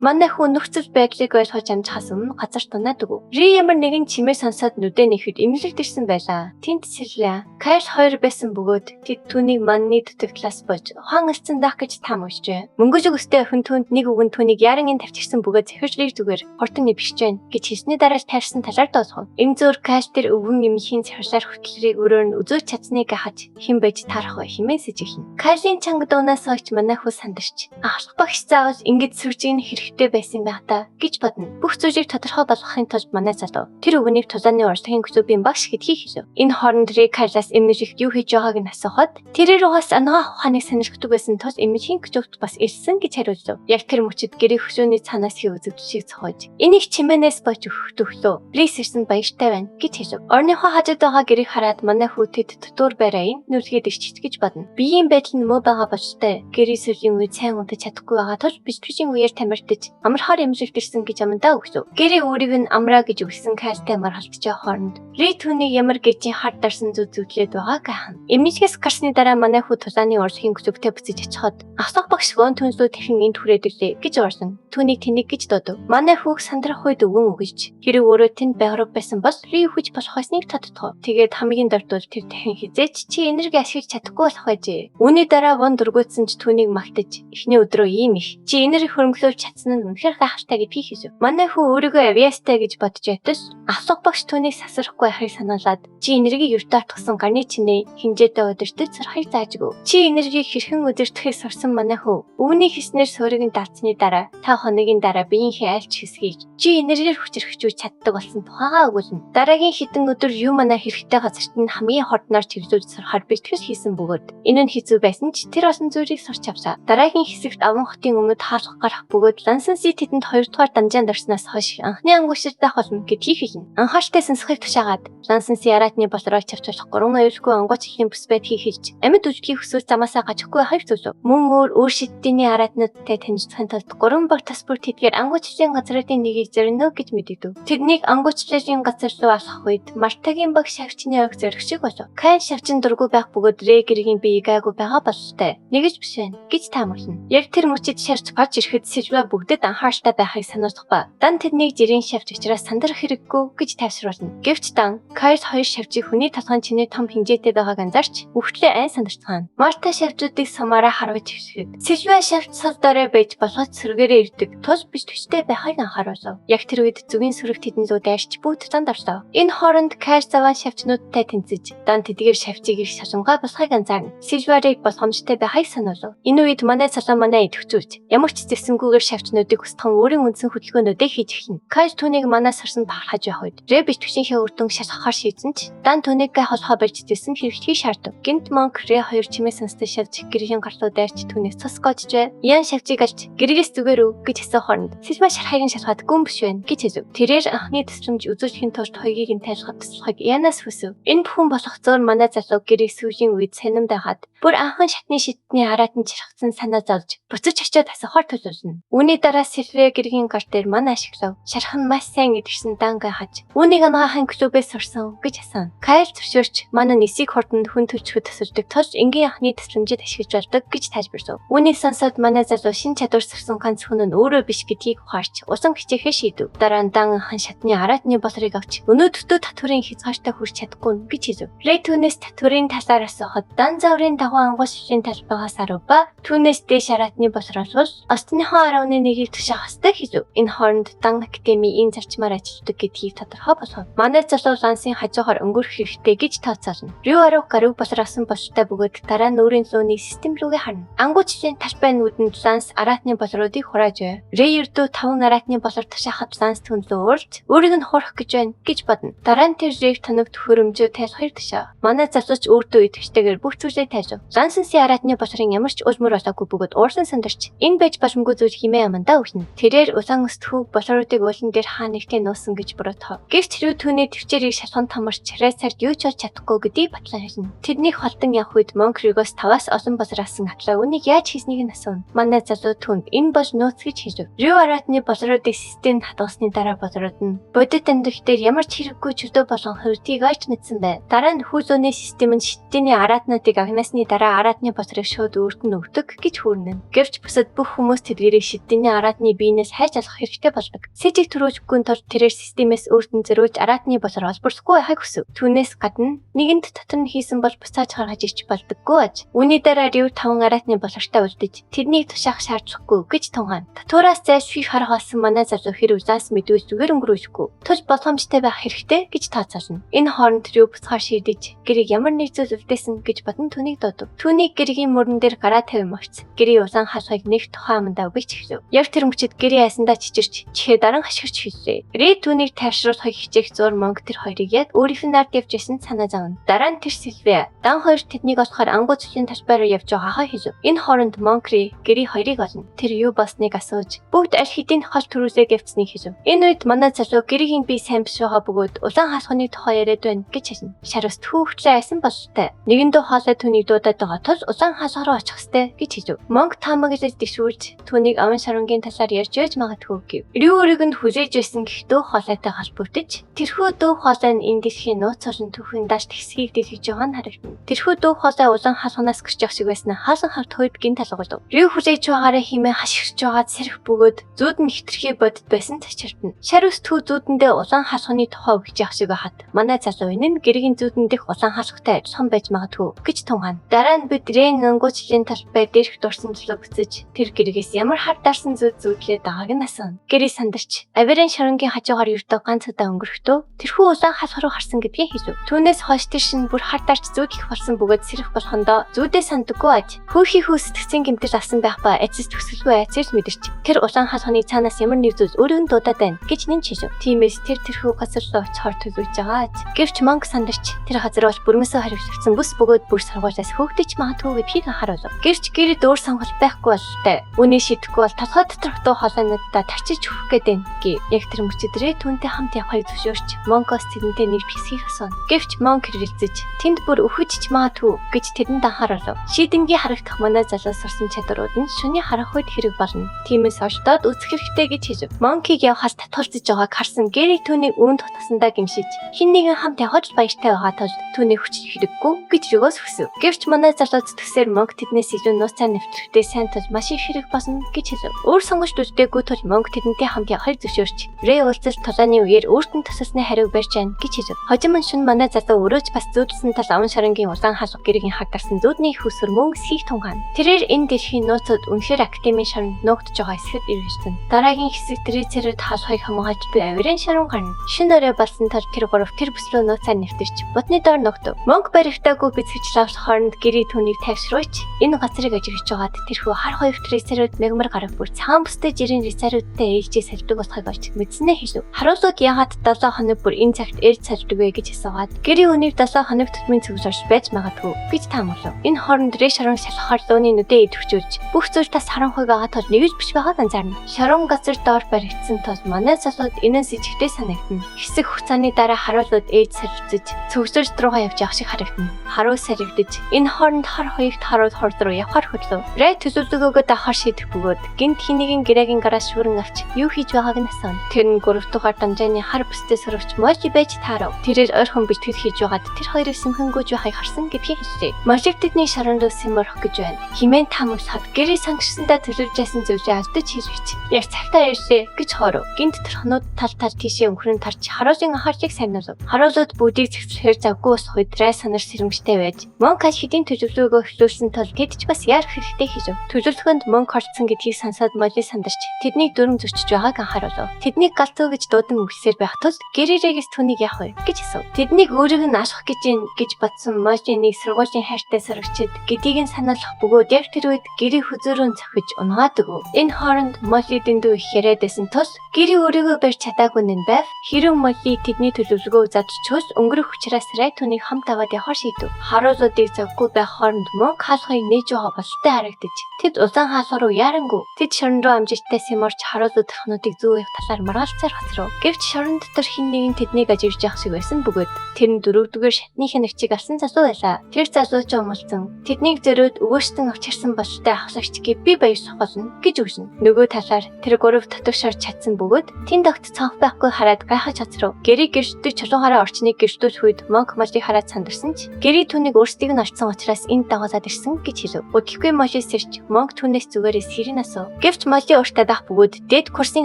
Манай хүн нөхцөл байдлыг ойлгож амжихаас өмнө газар дунаад өгөв. Ри ямар нэгэн чимээ сонсоод нүдэ нэхэд имлэлт ирсэн байлаа. Тэнд Сильвия, Кайл хоёр байсан бөгөөд тэд түүнийг манны дутагдлаас болж ухаан элцэн даах гэж таамаглажээ. Мөнгөж өстэй охин түүнд нэг үгэнд түүнийг яаран тавьчихсан бөгөөд захиж Риг зүгээр хортон нэвшиж байна гэж хэлсний дараа тайрсан талаар доосгов. Энэ зөөр Кайл тэр өвгөн эмхийн захирлаар хөтлөрийг өрөөр нь үзөөж чадсныг хаж хэн байж таарах вэ хэмээн сэжигхэн. Кайлын чанга дуунаас хойч манай хүү сандарч ахлах багш заавал ингэж сүржиг нь хэрэгтэй байсан байх та гэж бодно. Бүх зүйлийг тодорхой болгохын тулд манай залуу тэр өвгөнийг тулааны урлагийн клубын багш гэдгийг хэлв. Энэ хооронд Риг Кайлаас эмнэж их юу хийж байгааг нь асуухад тэрээр угаас анагаа ухааныг сонирхдаг байсан тул эмнэхийн клубт бас ирсэн гэж хариулв. Яг тэр мөчид гэрээ хөшөөний цаанаас хий үзэгдэж шиг цохож энийг чимээнээс болж өгөхдөө Рис ирсэн баяртай байна гэж хэлв. Орныхоо хажууд байгаа гэрийг хараад манай хүүтэд дотуур байраа нүргээд ирчих гэж бодно. Биеийн байдал нь муу байгаа болжтой. Гэрээ сүлийн үед сайн унтаж чадахгүй байгаа тул бичвчийн үеэр тамиртаж амархаар эмзэгт ирсэн гэж амандаа өгсөв. Гэрээ өөрийг нь амраа гэж өгсөн Кайлтай мархалтжаа хооронд Ри түүнийг ямар гэжийн хар дарсан зүтлээд байгааг хаана. Эмнэлгээс гарсны дараа манай хүү тулааны урлагийн клубтээ буцаж очиход асах багш гон түнслүү тэрхэн энд хүрээд ирлээ гэж орсон. Түүнийг тэнийг гэж дуудав. Манай хүүг сандрах үед өвгөн өгөж хэрэг өөрөө тэнд байграв байсан бол Ри хүч болох байсныг тодтогов. Тэгээд хамгийн дордвол тэр дахин хизээч чи энерги ашиглаж чадахгүй болох байжээ. Үүний дараа вон дургуутсан ч түүнийг магтаж эхний өдрөө ийм их чи энерги хөрөнгөлөж чадсан нь үнэхээр гайхалтай гэдгийг хэлв. Манай хүү өөрийгөө авиастай гэж бодож байтал асах багш түүнийг сасрахгүй байхыг санаалаад чи энергийг ертөөр тгсэн гарны чинээ хинжээтэй удирдах зархыг заажгүй. Чи энергийг хэрхэн удирдахыг сурсан манай хүү. Өвний хийснээр суурийг даацсны дараа 5 хоногийн дараа биеийнхээ айлч хэсгийг чи энергээр хүчрхжүүлж чаддаг болсон тухайгаа өгүүлнэ. Дараагийн хэдэн өдөр юу манай хэрэгтэй газарт нь хамгийн хордноор чиглүүлж сурахаар бэлтгэл хийсэн бөгөөд энэ нь хэцүү байсан ч тэр олон зүйлийг сурч авсаа. Дараагийн хэсэгт аван хотын өмнөд хаалх гарах бөгөөд Лансенси тэдэнд 2 дугаар дамжаанд орсноос хойш анхны ангуушилтах болно гэдгийг хэлнэ. Анхааралтай сонсохыг тушаагаад Лансенси аратны болроо чавчуулах 3 аюулгүй ангуучлийн бүс байдгийг хэлж амьд үжигийн хөсөөс замаасаа гажихгүй байхыг зөвлөв. Мөн өөр шидтийн аратнуудтай танилцахын тулд 3 баг тас бүр тэдгээр ангуучлийн газруудын нэгийг зорино гэж мэдэгдэв. Тэднийг ангуучлийн газар руу алхах үед Мартагийн баг шавчны ойг зорих шиг болов. Кайл шавчин дургүй байх бөгөөд Регергийн бие гайгүй байгаа бололтой. Нэгэж биш байна гэж таамаглана. Яг тэр мөчид шавч гарч ирэхэд Сильва бүгдэд анхааралтай байхыг сануулах ба дан тэднийг жирийн шавч учраас сандрах хэрэггүй гэж тайвшруулна. Гэвч дан Кайл хоёр шавчийг хүний толгойн чинээ том хэмжээтэй байгааг анзаарч үхтлээ айн сандарцгаана. Марта шавчуудыг сумаараа харуулж хэвшгэв. Сильва шавч сав дорой байж болоход сэргээрээ ирдэг тус биш төчтэй байхыг анхааруулв. Яг тэр үед зүгийн сүрэг тэдэн лүү дайрч бүгд занд орлоо. Энэ хооронд Кайл заван шавчнуудтай тэнцэж дан тэдгээр шавчийг их шалангаа болохыг анзаарна. Сильварыг боломжтой байхыг сануулв. Энэ үед манай салаа манай идэвхжүүлж ямар ч зэвсэнгүүгээр шавчнуудыг устган өөрийн үндсэн хөдөлгөөнүүдийг хийж эхэлнэ. Кайл түүнийг манаас харсан бахархаж явах үед Рэ битвчийнхээ үрдэн шалгахаар шийдсэн ч дан түүнийг гайхуулахаа барьж дээсэн хэрэгтгийг шаардав. Гэнт Монк Рэ хоёр чимээ сонсдог шавж гэргийн гарлуу дайрч түүнээс цус гоожжээ. Ян шавжийг алж гэргээс зүгээр үү гэж асуух хооронд Сильва шархайг нь шалгаад гүн биш байна гэж хэлв. Тэрээр анхны тусламж үзүүлэхийн тулд хоёгийг нь тайлхад туслахыг Янаас хүсв. Энэ бүхэн болох зөөр манай залуу гэрийг сүүлийн үед санамд байхад бүр анхан шатны шидтний араатан чирхсэн санаа зовж буцаж очиод асуухаар төлөвлөнө. Үүний дараа Сильвэ гэргийн гар дээр манай ашиглав. Шарх нь маш сайн идэгсэн дан гайхаж үүнийг анагаахын клубээс сурсан гэж асуув. Кайл зөвшөөрч манай нисийг хурданд хүн төлчгөд тасалдаг тул энгийн анхны тусламжид ашиглаж болдог гэж тайлбарлав. Үүнийг сонсоод манай залуу шин чадвар сурсан ганц хүн нь өөрөө биш гэдгийг ухаарч усан хичээхээ шийдэв. Дараа нь дан анхан шатны араатны болрыг авч өнөөдөртөө татварын хязгаартай хүрч чадахгүй гэж хэлв. Рэ түүнээс татварын талаар асуухад дан заврын дагуу ангуушлийн талбайгаас арав ба түүнээс дээш араатны болроолвол остныхоо 11-ийг тушаах ёстой хэлв. Энэ хооронд дан академийн зарчмаар ажилладаг гэдгийг тодорхой болгов. Манай залуу Лансын хажуугаар өнгөрөх хэрэгтэй гэж тооцоолно. Рю арав гаруй болроолсон болтой бөгөөд дараа нь өөрийн лууны систем рүүгээ харна. Ангуучлийн талбай нүдэнд Ланс араатны болруудыг хураажээ. Рэ ердөө 5 араатны болор тушаахад Ланс түнлөө уурж өөрийг нь хурах гэж байна гэж бодно. Дараа нь тэр Рэг тоног төхөөрөмжөө тайлхыг тушаа. Манай залууч өөртөө идэвхтэйгээр бүх зүйлээ тайлв. Лансенси араатны болрын ямар ч улмөр болоогүй бөгөөд уурсан сандарч энэ байж боломгүй зүйл хэмээн амандаа өгнө. Тэрээр улаан өстөхөг болруудыг уулан дээр хаа нэгтээ нуусан гэж буруутгав. Гэвч тэр түүний төвчээрийг шалган тамарч чарайсаар юу ч олж чадахгүй гэдгийг батлан хэлнэ. Тэднийг холдон явах үед Монкригоос 5-аас олон болроолсон атлаа үнийг яаж хийснийг нь асуув. Манай залуу түнд энэ бол нууц гэж хэлв. Рю араатны болруудыг системд хадгалсны дараа болрууд нь бодит амьдрал дээр ямар ч хэрэггүй чөлөө болон хувьдийг олж мэдсэн бай. Дараа нь хүүлөөний систем нь шидтийн араатнуудыг агнасны дараа араатны болрыг шууд өөрт нь өгдөг гэж хүрнэ. Гэвч бусад бүх хүмүүс тэдгэрийг шидтийн түүний аратны биенээс хайж алах хэрэгтэй болдог. Сэжиг төрөөжгүй тул тэрээр системээс өөртөө зөрөөж аратны болор олборсгүй байхыг хүсв. Түүнээс гадна нэгэнд дотор нь хийсэн бол буцааж гаргаж ич болдоггүй аж. Үүний дараа Рю 5 аратны болортой үлдэж тэднийг тушаах шаардлагагүй гэж тунгаан. Татвараас зайлшгүй харах болсон манай залуу хэр улаас мэдвэл зүгээр өнгөрөөшгүй. Тул боломжтой байх хэрэгтэй гэж тооцоолно. Энэ хооронд Рю буцаар шийдэж гэрийг ямар нэг зүйл үлдээсэн гэж бодон түүнийг дуудав. Түүнийг гэргийн мөрөн дээр гараа тавин морц. Гэрийн улаан хасхыг нэг тухайн амандаа үгч хэлв. Яг тэр мөчид гэрийн айсандаа чичирч чихээ даран хашгирч хэллээ. Рэ түүнийг тайвшруулахыг хичээх зур монг тэр хоёрыг яг өөрийнх нь нард явж исэн санаа зовно. Дараа нь тэр Сильвия дан хоёр тэднийг олохоор ангуу цэлийн талбайраар явж байгаагаа хэлв. Энэ хооронд Монкри гэрийн хоёрыг олно. Тэр юу болсныг асууж бүгд аль хэдийн хол төрүүлээ гэвцнийг хэлв. Энэ үед манай залуу гэрийн би сайн биш байгаа бөгөөд улаан хасхны тухай яриад байна гэж хэлнэ. Шарус түүхтлээ айсан болтой. Нэгэндээ хоолой түүнийг дуудаад байгаа тул улаан хасх руу очих ёстой гэж хэлв. Монк таамаглаж дэвшүүлж түүнийг аван шарангийн талаар ярьж байж магадгүй гэв. Рүү өргөнд хүлээж байсан гэхдөө хоолойтой холбогдож тэрхүү дөө хоолой нь энэ дэлхийн нууц орон түүхийн дааш тэгсхийг дэлгэж байгаа нь харагдана. Тэрхүү дөө хоолой улаан хасхнаас гэрч явах шиг байсан хаасан харт хойд гин талгуулв. Рүү хүлээж байгаараа химээ хашгирч байгаа сэрх бөгөөд зүүд нь хитрхи бодд байсан тачиртна. Шарус түү зүүдэндээ улаан хасхны тухай өгч явах шиг хат. Манай залуу энэ гэргийн зүүдэн дэх улаан хасхтай адилхан байж магадгүй гэж тунгаана. Дараа нь бид Рэн ангуучлийн талбай дээрх дурсан төлөө буцаж тэр гэргээс ямар хар дарсан зүүдлээд байгааг нь асууна. Гэрээ сандарч авирын шарангийн хажуугаар юртаа ганц удаа өнгөрөхдөө тэрхүү улаан хасх руу харсан гэдгийг хэлв. Түүнээс хойш тэр шин бүр хар дарч зүүдлэх болсон бөгөөд сэрэх болохондоо зүүдээ сандаггүй аж. Хөөхий хүү сэтгцийн гэмтэл асан байх ба ажис төсөлгүй айцэрс мэдэрч тэр улаан хасхны цаанаас ямар нэг зүйл өөрөнд дуудаад байна гэж нэн чишв. Тиймээс тэрхүү газар руу очихоор төлөвлөж байгаа аж. Гэвч Монк сандарч тэр газар бол бүрмэсээ хариуцсан бүс бөгөөд бүр сургуулиас хөөгдөж магадгүй гэдгийг анхааруулв. Гэвч гэрд өөр сонголт байхгүй болтой. Үүнийг шийдэхгүй бол толгой доторх дуу хоолойнуудаа тарчиж өгөх гэдэг гэ. Яг тэр мөчөдрөө түүнтэй хамт явахыг зөвшөөрч Монкос тэдэнтэй нэг хэсгийг асууна. Гэвч Монк хэрэлцэж тэнд бүр өхөж магадгүй гэж тэдэнд анхааруулв. Шийдэнгийн харагдах манай залуу сурсан чадрууд нь шүний харах үед хэрэг болно. Тиймээс оршдоод үзэх хэрэгтэй гэж хэлв. Монкийг явахаас татгалзаж байгааг харсан Гэри түүнийг үүнд тутасандаа гимшиж хин нэгэн хамт явж баяртай байгаа тул түүнийг хүчиж хэрэггүй гэж Рюгоос хүсв. Гэвч манай залуу зүтгсээр Монк тэднээс илүү нууцтай нэвтрэлтэй сайн тул маш их хэрэг болно гэж хэлв. Өөр сонгож үлдээгүй тул Монк тэдэнтэй хамт явахыг зөвшөөрч Рэ уулзалт тулааны үеэр өөртөө тасалсны хариу барьж байна гэж хэлв. Хожим нь шүн манай залуу өрөөж бас зүүдэлсэн тал аван шарангийн улаан хасх гэргийн хагдарсан зүүдний хүсвэр мөн схийг тунгаана. Тэрээр энэ дэлхийн нууцуд үнэхээр академийн шоронд нуугдж байгаа эсэхд ирсэн. Дараагийн хэсэг Трицерүүд хаалхыг хамгаалж буй авирын шаран гарна. Шинэ өрөө болсон тал тэр гурав тэр бүслөө нууцаар нэвтэрч бодны доор ногдов. Монк баригтаагүй бицгэж лавс хооронд гэрээ түүнийг тайвшруулж энэ газрыг ажиглаж байгаад тэрхүү хар хоёр Трицерүүд мегмар гарах бүр цагаан бүстэй жирийн Трицерүүдтэй ээлжээ салбдаг болохыг олж мэдснээ хэлв. Харуулууд яагаад 7 хоног бүр энэ цагт ээлж салбдаг вэ гэж асуугаад гэрээ үнийг 7 хоног тутмын цэвэрлж байж магадгүй гэж таамаглав. Энэ хооронд Рэ шаран шалхахаар лууны нүдээ идэвхжүүлж бүх зүйл тас харанхуйг байгаа тул нэгж биш байгааг анзаарна. Шаран газар доор баригдсан тул манай залууд энэс ижигтэй санагдана. Хэсэг хугацааны дараа харуулууд ээж саржиж цөвсөлт руугаа явж явах шиг харагдана. Харуу саригдж энэ хооронд хар хоёрт харуул хорд руу явхаар хөдлөв. Рэ төсөлдөгөөгөө давхар шийдэх бөгөөд гинт хинэгийн гэрээгийн гараас шүүрэн авч юу хийж байгааг нь асууна. Тэр нь 3 дугаар дамжааны хар бүстэй сөрөвч Можи байж таарав. Тэрээр ойрхон бэлтгэл хийж байгаад тэр хоёрыг сэмхэнгүйж байхыг харсан гэдгийг хэллээ. Можиг тэдний шаранд сэмэрх гэж байна. Химэн таамаглахад гэрээ сангасандаа төлөвлөж ясан зүйлээ алдаж хэлвэж. Яг цагтаа ирлээ гэж хоров. Гинт тэрхнүүд тал тийшээ өнгөрөн тарч харуулын анхаарчийг сануулв. Харуулууд бүгдийг зэгцлэхээр завгүй ус хуйдраа санар сэрэмжтэй байж Монк хэдийн төлөвлөгөөгөө эхлүүлсэн тул тэд ч бас яарах хэрэгтэй хийв. Төлөвлөгөөнд Монк орцсон гэдгийг сонсоод Можи сандарч тэднийг дүрм зөрчиж байгааг анхааруулв. Тэднийг галзуу гэж дуудан үгсээр байх тул гэрээрээс түүнийг яах вэ гэж асуув. Тэднийг өөрийг нь аших гэж бодсон Можи нэг сургуулийн хайртай сорогчд гэдгийг нь сануулах бөгөөд яг тэр үед гэрээ хөзөөрөн цохиж унгаад өгөв. Энэ хооронд Можи дэндүү их яриад байсан тул гэрээ өөрийгөө барьж чадаагүй нь байв. Хэрэв Можи тэдний төлөвлөгөөг задчихвол өнгөрөх учраас Рэ түүнийг хамт аваад явахар шийдэв. Харуулуудыг завгүй байх хооронд Монк хаалхыг нээж байгаа бололтой харагдаж тэд улаан хаалх руу яарангүй. Тэд шорон руу амжилттай сэморч харуулууд тархнуудыг зүү явах талаар маргаалцаар хоцров. Гэвч шорон дотор хэн нэгэн тэднийг ажиглаж явах шиг байсан бөгөөд тэр нь 4-р шатны хянагчийг алсан залуу байлаа. Тэр залуу ч өмөлцөн тэднийг зөрөөд өгөөстөн авчирсан бололтой ахлагчдыг би баяр сохолно гэж өгсөн. Нөгөө талаар тэр 3 татварч орж чадсан бөгөөд тэнд огт цонх байхгүй хараад гайхаж хоцров. Гэри гэрчдэг чулуунаараа орчныг гэрчдүүлэх үед Монк Можиг хараад сандарсан ч Гэри түүнийг өөрсдийг нь орчсон учраас энд дагуулад ирсэн гэж хэлв. Өдөргүй Можи сэрч Монк түүнээс зүгээрээ сэрэн асуув. Гэвч Гэвч Молли өөртөө дах бөгөөд дээд курсын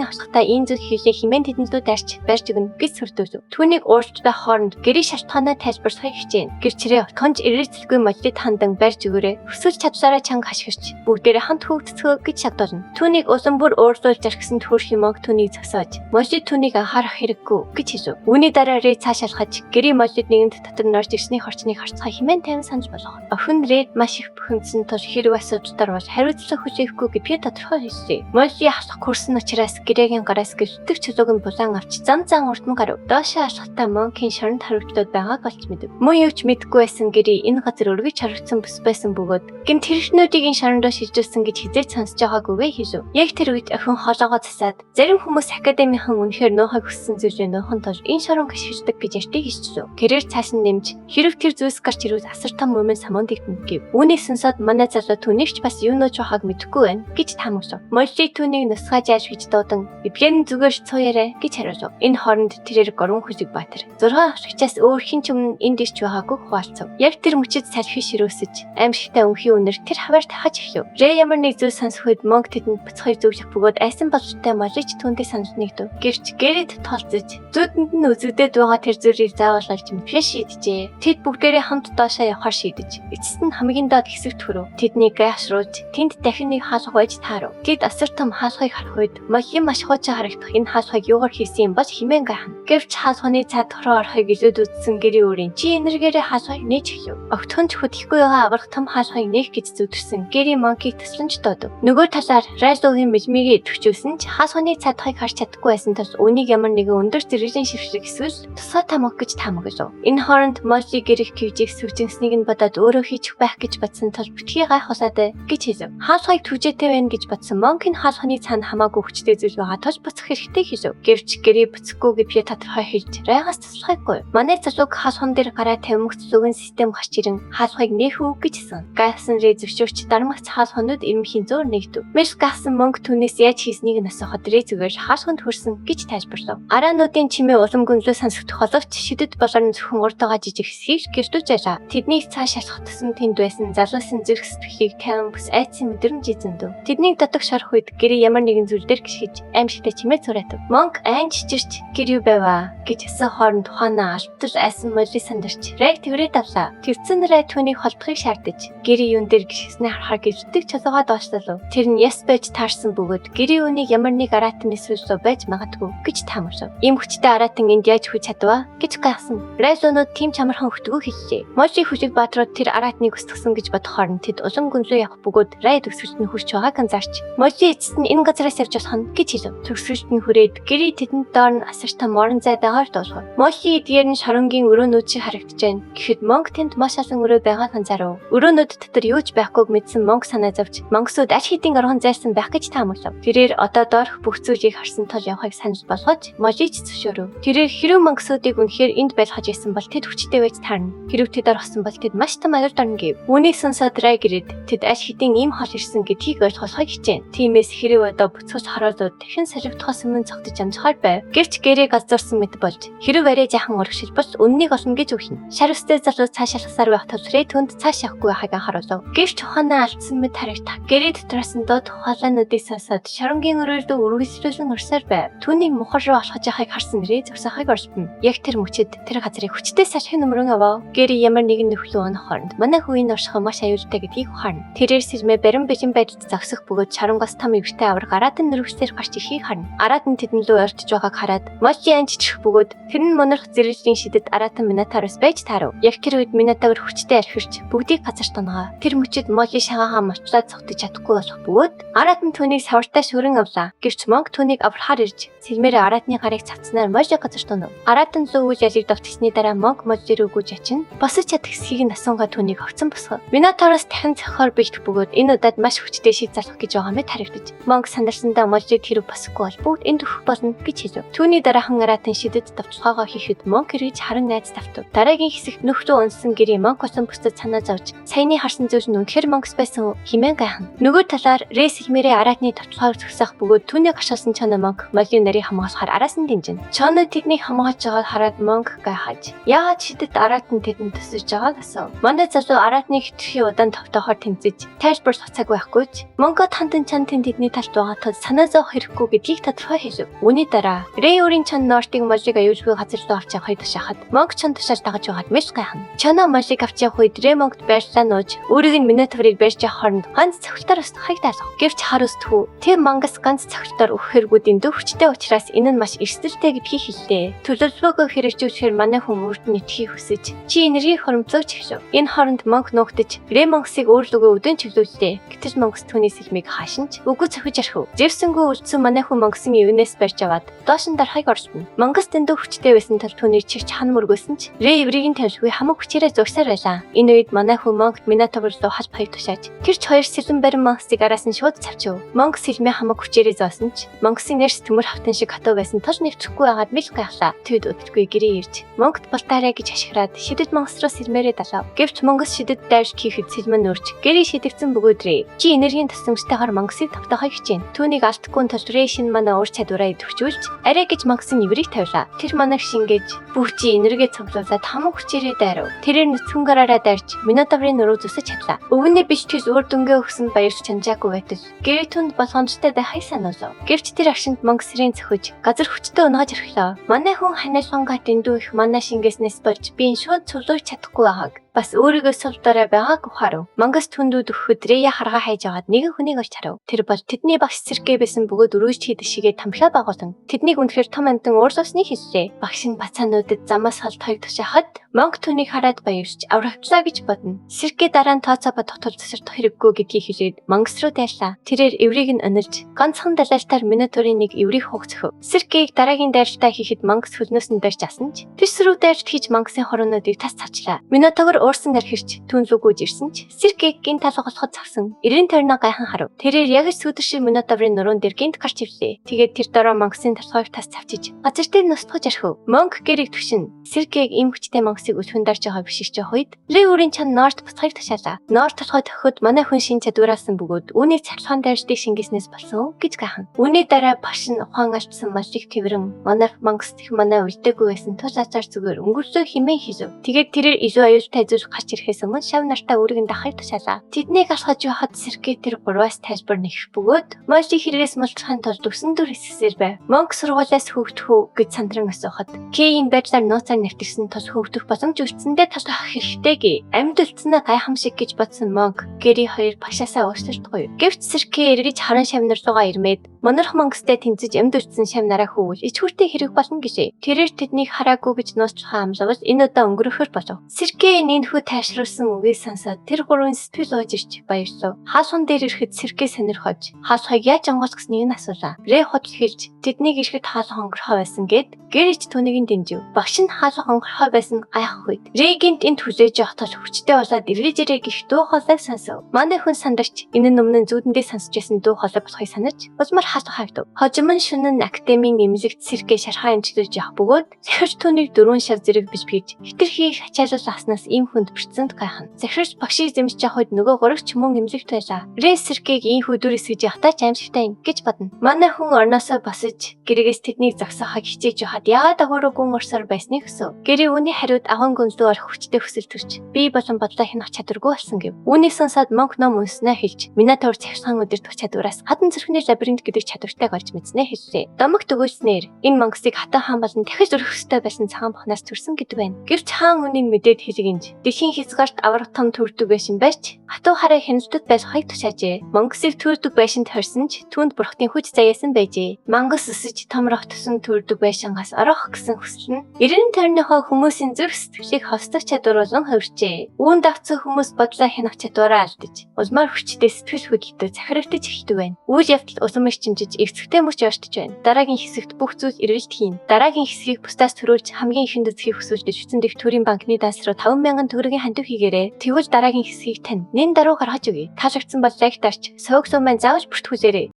авсгатаа ийм зүйл хийлээ хэмээн тэдэнд дарж барьж өгнө гэж сүрдөөв. Түүнийг уурлалтай хооронд гэрээ шалтгаанаа тайлбарлахыг хичээнэ. Гэрчрээ отгонж ирээцэлгүй Моллид хандан барьж өгөөрэй. Өсөж чадсараа чанга хашгирч бүгдээрээ хамт хөвгцгөө гэж шагдуулна. Түүнийг усан бүр уурлуулж архисан төрх юмог түүнийг зогсоож Молли түүнийг анхаарах хэрэггүй гэж хэлв. Үүний дараа Рэй цааш алхаж гэрээ Моллид нэгэнд дотор норж ирсний хорчныг харцгаа хэмээн тань санаж болгов. Охин Рэй маш их бухимдсан тул хэрэг асуудалтай бол хариуцлага хүлээхгүй гэж би тодорхой хэлсэн. Молли хасах курсын учраас гэрээгийн гараас гэртэг чөлөөг нь булан авч зам урдман гарав. Доошоо алхалтаа Монкийн шоронд хариуцлууд байгааг олж мэдэв. Мөн юу ч мэдэхгүй байсан гэрээ энэ газар өргөж харагдсан бүс байсан бөгөөд гэмт хэрэгчнүүдийг энэ шорондоо шилжүүлсэн гэж хизээж сонсож байгаагүй хэлв. Яг тэр үед охин хоолоогоо засаад зарим хүмүүс академийнхан үнэхээр нуухайг хүссэн зүйлээ нуухан тул энэ шорон гიშгдэг гэж ярьтыг хэлчихв. Тэрээр цааш нь нэмж хэрэг тэр зүйлс гарч ирвэл асар том момент самунд игтэн гэв. Үүнийг сонсоод манай залуу түүнийг ч бас юу нууж байгааг мэдэхгүй байна гэж таамаглав. Молли түүнийг нусгаж ааш гэж дуудан "Эвген зүгээр цууярэ" гэж хариулв. Энэ хооронд тэрээр гурван хүлэг баатар 6 хавчаас өөр хин ч өмнө энд ирж байгаагүй хуалцав. Яг тэр мөчид салфи ширөөсөж аимшигтай өнхийн үнэр тэр хаваар тахаж эхлэв. Рэй ямар нэг зүйл сонсоход Монк тэдэнд буцахыг зөвлөх бөгөөд айсан болжтой Моллич түүндээ санаж нэгдэв. Гэвч Гэрэд толцож зүудэнд нь үзэгдээд байгаа тэр зүйлийг заавал олж мэдвэ шийджээ. Тэд бүгдээрээ хамт доошоо явахаар шийдэж эцэст нь хамгийн доод хэсэгт хүрв. Тэдний гайхшруулж тэнд дахин нэг хаалга байж таарав. Тэд асар том хаалгыг харах үед Молли маш хуучаа харагдах энэ хаалгыг юугаар хийсэн юм бол хэмээн гайхна. Гэвч хаалганы цаад хороо орохыг илүүд үзсэн гэрээ өөрийн чи энергиэрээ хаалгыг нээж эхлэв. Огтхон ч хөдөлгөхгүй байгаа аврах том хаалгыг нээх гэж зүтгсэн гэрээ Монкийг төслөнж дуудав. Нөгөө талаар Райлогийн мэлмигээ идэвхжүүлсэн ч хаалганы цаадхыг харж чадахгүй байсан тул үүнийг ямар нэгэн өндөр зэрэглэлийн шившиг эсвэл тусгай тамга гэж таамаглав. Энэ хооронд Молли гэрэх кивжийг сүржинснийг нь бодоод өөрөө хийчих байх гэж бодсон тул битгий гайхуулаад гэж хэлв. Хаалгыг түжээтэй байна гэж бодсон Монк энэ хаалганы цаана хамаагүй хүчтэй зүйл байгаа тул буцах хэрэгтэй хэлв. Гэвч гэрээ буцахгүй гэж би тодорхой хэлж Райгаас туслахгүйгүй. Манай залууг хаалган дээр гараа тавимгц зүгэн систем гарч ирэн хаалгыг нээх үү гэж хэлсэн. Гайсан Рэй зөвшөөрч дармагц хаалганууд ирмхийн зөөр нэгдэв. Мэрс гасан Монк түүнээс яаж хийснийг нь асуухад Рэй зүгээр хаалганд хүрсэн гэж тайлбарлав. Араануудын чимээ улам гүнзгий сонсогдох боловч шидэд болон зөвхөн урд байгаа жижиг хэсгийг гэртүүж байлаа. Тэднийг цааш алхах тусам тэнд байсан залуусын зэрэг сэтгэлийг кампус айцын мэдрэмж эзэндв. Тэднийг дотог шарах үед гэрээ ямар нэгэн зүйл дээр гიშгэж аимшигтай чимээ цураатав. Монк айн чичирч гэр юу байваа гэж асуу хооронд тухайнаа албатал айсан Молли сандарч Райг тэрвэрээд авлаа. Тэрцэн Рай түүнийг холбохыг шаардаж гэрээ юун дээр гიშгснээ харахаар гэртэг чулуугаа доошлолов. Тэр нь яс байж таарсан бөгөөд гэрээ үнийг ямар нэг аратан эсвэл байж магадгүй гэж таамаглав. Ийм хүчтэй аратан энд яаж хүч чадваа гэж гайхсан. Райлонууд тийм чамархан өгтгөө хэллээ. Молли хүчиг баатрууд тэр аратныг өсгсөн гэж бодох хооронд тэд улам гүнзгий явах бөгөөд Рай төгсгөлд нь хүрч байгааг анзаарч Молли эцэст нь энэ газараас явж болох нь гэж хэлв. Төгсгөлд нь хүрээд гэрээ тэдэнд доор нь асар том морон зайдаагаар дуулгав. Молли эдгээр нь шоронгийн өрөөнүүд шиг харагдаж байна. Гэхэд Монк тэнд маш олон өрөө байгааг анзаарав. Өрөөнүүд дотор юу ч байхгүйг мэдсэн Монк санаа зовж монгосууд аль хэдийн орхон зайлсан байх гэж таамаглав. Тэрээр одоо доорх бүх зүйлийг харсан тул явахыг санал болгож Моллич зөвшөөрөв. Тэрээр хэрэв монгосуудыг үнэхээр энд байлгаж байсан бол тэд хүчтэй байж таарна. Хэрэв тэд орсон бол тэд маш том аюул дарна гэв. Үүнийг сонсоод Рай гэрээд тэд аль хэдийн ийм хол ирсэн гэдгийг ойлгохыг хичээнэ. Тиймээс хэрэв одоо буцаж хороолоод дахин солигдохоос өмнө цогтож амжихаар байв. Гэвч гэрээ газуурсан мэт болж хэрэв арай жаахан урагшил бол үннийг олно гэж үхнэ. Шар үстэй залуу цааш алхасаар байх тул Рэй түнд цааш явахгүй байхыг анхааруулав. Гэвч ухаанаа алдсан мэт харагдав. Гэрээ дотроос нь дод ухаалаануудыг сонсоод шарангийн өрөөлдөө үргэлжлүүлэн урсаар байв. Түүнийг мухар руу алхаж явахыг харсан Рэй зогсоохыг оршин. Яг тэр мөчид тэр газрыг хүчтэй сашхин нөмрөн авав. Гэрээ ямар нэгэн нөхлөө онох хооронд манай хүүгийн оршихоо маш аюултай гэдгийг ухаарна. Тэрээр сэрмэ барин бижин байдалд зогсох бөгөөд шарангаас том эвгтэй авраг араатан нэрвчээр гарч ирэхийг харна. Араатан тэдэн лөө ойртож байгааг хараад Молли анжчих бөгөөд тэр нь монорх зэрэглэлийн шидэд араатан Минотавроос байж таарав. Яг тэр үед Минотавр хүчтэй архирч бүгдийг газар тунгаа. Тэр мөчид Молли шагаагаа мочлаад цогтож чадахгүй болох бөгөөд араатан түүнийг савартай шүрэн авлаа. Гэвч Монк түүнийг аврахаар ирж сэлмээрээ араатны гарыг цавцснаар Молли газар тунав. Араатан зөв үйл ялыг давтсны дараа Монк Молли рүү гүйж ачин босож чадах хэсгийг нь асуунгаа түүнийг ховцсон босгов. Минотавроос дахин цохоор бэлдэх бөгөөд энэ удаад маш хүчтэй шид залах гэж байгаа мэт харагдаж. Монк сандарсандаа Моллиг хэрэг босхгүй бол бүгд энд өгөх болно гэж хэлв. Түүний дараахан араатан шидэд давталгаагаа хийхэд Монк эргэж харан найз давтав. Дараагийн хэсэгт нөхдөө унсан гэрээ Монк осон бүсэд санаа зовж саяны харсан зүйл нь үнэхээр Монкс байсан хэмээн гайхна. Нөгөө талаар Рэй сэлмээрээ араатны давталгааг зогсоох бөгөөд түүнийг хашаасан чоноо Монк Молли нарыг хамгаалахаар араас нь дэмжин. Чоноо тэднийг хамгаалж байгааг хараад Монк гайхаж яагаад шидэд араатан тэдэнд төсөж байгааг асуув. Манай залуу араатны хитрхи удаан товтоохоор тэмцэж тайлбар цацаг байхгүй ч Монкод хандан чанд Клинтон тэдний талд байгаа тул санаа зовох хэрэггүй гэдгийг тодорхой хэлв. Үүний дараа Рэй өөрийн чон Нортыг Моллиг аюулгүй газар руу авч явахыг тушаахад Монк чон тушааж дагаж байгаад Мэл гайхна. Чоноо Моллиг авч явах үед Рэй Монкт байрлалаа нууж өөрийг нь Минотаврыг барьж явах хооронд ганц цохилтоор устгахыг даалгав. Гэвч харуултгүй тэр мангас ганц цохилтоор өгөхэргүүдийн дүү хүчтэй учраас энэ нь маш эрсдэлтэй гэдгийг хэллээ. Төлөвлөгөөгөө хэрэгжүүлэхээр манай хүн өөрт нь итгэхийг хүсэж чи энергийг хоромцоогч гэв. Энэ хооронд Монк нуугдаж Рэй Монксыг өөрлөгөө өдөн чиглүүллээ. Гэтэл Монкс түүнээс ихмийг хаашинч үгүй цохиж архив. Зевсэнгөө үлдсэн манай хүн Монксын ивнээс барьж аваад доош нь дарахыг орсоно. Монгос дэндүү хүчтэй байсан тул түүний чигч хан мөргөөсөн ч Рэй эврийг нь тавьшгүй хамаг хүчээрээ зогсоор байлаа. Энэ үед манай хүн Монкт Минотавр руу хаж баяр тушааж тэр ч хоёр сэлэн барин Монксыг араас нь шууд цавчив. Монк сэлмээ хамаг хүчээрээ зоосон ч Монксын нэрс төмөр хавтан шиг хатуу байсан тул нэвчрэхгүй байгаад Мэл гайхлаа. Тэд өдөртгүй гэрээ ирж Монкт болтаарай гэж ашиграад шидэд Монкс руу сэлмээрээ далав. Гэвч Монгос шидэд дайрч хийхэд сэлмэн нөрч гэрээ шидэгцэн бөгөөдрэй. Чи энергийн тасламжтайгаар Монксыг тогтоохыг хичээн. Түүнийг алдахгүй тул Рэй шин манай уур чадвараа идэвхжүүлж арай гэж Монксын эврийг тавилаа. Тэр манайг шингээж бүх чи энергээ цуглуулад хамаг хүчээрээ дайрав. Тэрээр нүцгэн гараараа дайрч Минотаврын нуруу зүсэж чадлаа. Өвгөний биш тэс өөр дөнгөө өгсөн баярч чанжаагүй байтал гэрээ түнд болгоомжтой дахай сануулав. Гэвч тэр агшинд Монксрийн цохиж газар хүчтэй унааж ирэхлээ. Манай хүн ханиалгангаа дэндүү их манай шингээснээс болж би энэ шууд цуглуулж чадахгүй байгааг бас өөрийгөө сувдаараа байгааг ухаарав. Монгос түндүүд өгөхөд Рэя харгаа хайж аваад нэгэн хүнийг олж харав. Тэр бол тэдний багш Сэркэ байсан бөгөөд өрөөж хийдэг шигээ тамхиа байгуулсан. Тэднийг үнэхээр том амтан уурлуусны хэллээ. Багш нь бацаануудад замаас холд хоёг тушаахад Монк түүнийг хараад баярч аврагтлаа гэж бодно. Сэркэ дараа нь тооцоо ба тогтвол засарт хэрэггүй гэдгийг хэлээд Монгос руу дайрлаа. Тэрээр эврийг нь онилж ганцхан далайлтаар Минотаврын нэг эврийг хугацхав. Сэркэийг дараагийн дайралтаа хийхэд Монгос хөлнөөс нь барьж асан ч тэс рүү дайрч хийж Монгосын хороонуудыг тас цавчлаа. Минотавр уурсан дархирч түн лүгүүж ирсэн ч Сэркээг гинт талхалхад цавсан. 90 тойрноо гайхан харав. Тэрээр яг л сүдэршин Минотаврын нуруунд дэр гинт гарч ивлээ. Тэгээд тэр дороо Монгосын толгойг тас цавчиж газар дээр нустгаж архив. Монк гэрийг түшин Сэркээг им хүчтэй Монгосыг өсгөн дарж байгаа бишигч явах үед Рэй өөрийн чан Норт буцахыг тушаалаа. Норт толгой тохиод манай хүн шин чадвараасан бөгөөд үүнийг царлахаан дайрчдыг шингээснээс болсон гэж гайхан. Үүний дараа багш нь ухаан алдсан Моллиг тэрэн манай Монгос их манай үлдээгүй байсан тул ачаар зүгээр өнгөрсөө химэн хийв. Тэгээд тэрээр илүү аюултай зүйл гарч ирэхээс өмнө шав нартаа өөрийг дахыг тушаалаа. Тэднийг алхаж явахад Сэркэ тэр гурваас тайлбар нэгэх бөгөөд Моллиг хэрэгээс мултрахын тулд өсөн дүр хэсгсээр байв. Монк сургуулиас хөөгдөх үү гэж сандран асуухад Кэйн байдлаар нууцаар нэвтэрсэн тус хөөгдөх боломж үлдсэндээ талхах хэрэгтэй гээ. Амьд үлдсэнээ гайхамшиг гэж бодсон Монк Гэри хоёр багшаасаа уушлалтгүй. Гэвч Сэркэ эргэж харан шавнар руугаа ирмээд Монорх Монгостэй тэмцэж амьд үлдсэн шав нараа хөвөл ичхүртэй хэрэг болно гэжээ. Тэрээр тэднийг хараагүй гэж нуусчихсан амлавал энэ удаа өнгөрөхөр болов. Сэркэ нэнхүү тайшруулсан үгийг сонсоод тэр гурвын сэтгэл ууж ирч баярлав. Хаасун дээр ирэхэд Сэркэ сонирхож хаалхыг яаж онгоц гэснийг нь асуулаа. Рэй худал хэлж тэднийг ирэхэд хаалх онгорхоо байсан гэд Гэрич түүнийг дэмжив. Багш нь хаалх онгорхоо байсан гайхах үед Рэгинт энд хүлээж явах тул хүчтэй болоод ирвэжэрэг их дуу хоолой сонсов. Манай хүн сандарч энэ нь өмнө зүүдэндээ сонсож байсан дуу хоолой болохыг санаж улмаар хаалх хайвтав. Хожимон шөнө академийн нэмлэгт Сэркэ шархаа эмчилж явах бөгөөд захирч түүнийг 4 шав зэрэг бишбгийж хитрхийг ачаалал аснаас ийм хүнд бэрцэнд гайхна. Захирч багшийг зэмж явах үед нөгөө гурвч мөн нэмлэгт байлаа. Рэй Сэркэгийг ийм хөдөр эсгэж явахтаа ч аимшигтай гэж бодно. Манай хүн орноосоо босож гэрээс тэднийг зогсоохыг хичээж явахад яагаад агууруу гүн орсоор байсныг өсөв. Гэрээ үүний хариуд аган гүнзлүү орох хүчтэй хүсэл төрч би болон бодлоо хянах чадваргүй болсон гэв. Үүний сонсоод Монк ном үнснээ хэлж Минотавр цахилгаан удирдах чадвараас хатан зүрхний лабиринт гэдэг чадвартай болж мэдснээ хэллээ. Домогт өгүүлснээр энэ Монксыг хатан хаан болон дахиж өрөх ёстой байсан цагаан бохноос төрсөн гэдэг байна. Гэвч хаан үнийг мэдээд хэлгэнж дэлхийн хязгаарт аврах том төрдөг байшин байж хатуу хараа хяналтад байх хайг тушаажээ. Монксыг төрдөг байшинд хорсон ч түүнд бурхтын хүч заяасан байжээ. Мангас өсөж томрох тусан төрдөг байшингаас орох гэсэн хүсэл нь 90 тойрныхоо хүмүүсийн зүрх сэтгэлийг хостох чадвар болон хувирчээ. Үүн давцсан хүмүүс бодлоо хянах чадвараа алдаж улмаар хүчтэй сэтгэл хөдлөлтөд захирагдаж эхэлдэг байна. Үйл явдал улам их чимжиж эвцэгтэй мөч явж байна. Дараагийн хэсэгт бүх зүйл эргэлт хийн. Дараагийн хэсгийг бусдаас төрүүлж хамгийн ихэнд үзхийг хүсүүлж эвчсэн дэв төрийн банкны даас руу 5,000 төгрөгийн хандив хийгээрэй. Тэгвэл дараагийн хэсгийг тань нэн даруй гаргаж өгье. Таалагдсан бол лайк дарч сувг сум маань заавал бүртгүүлээрэй.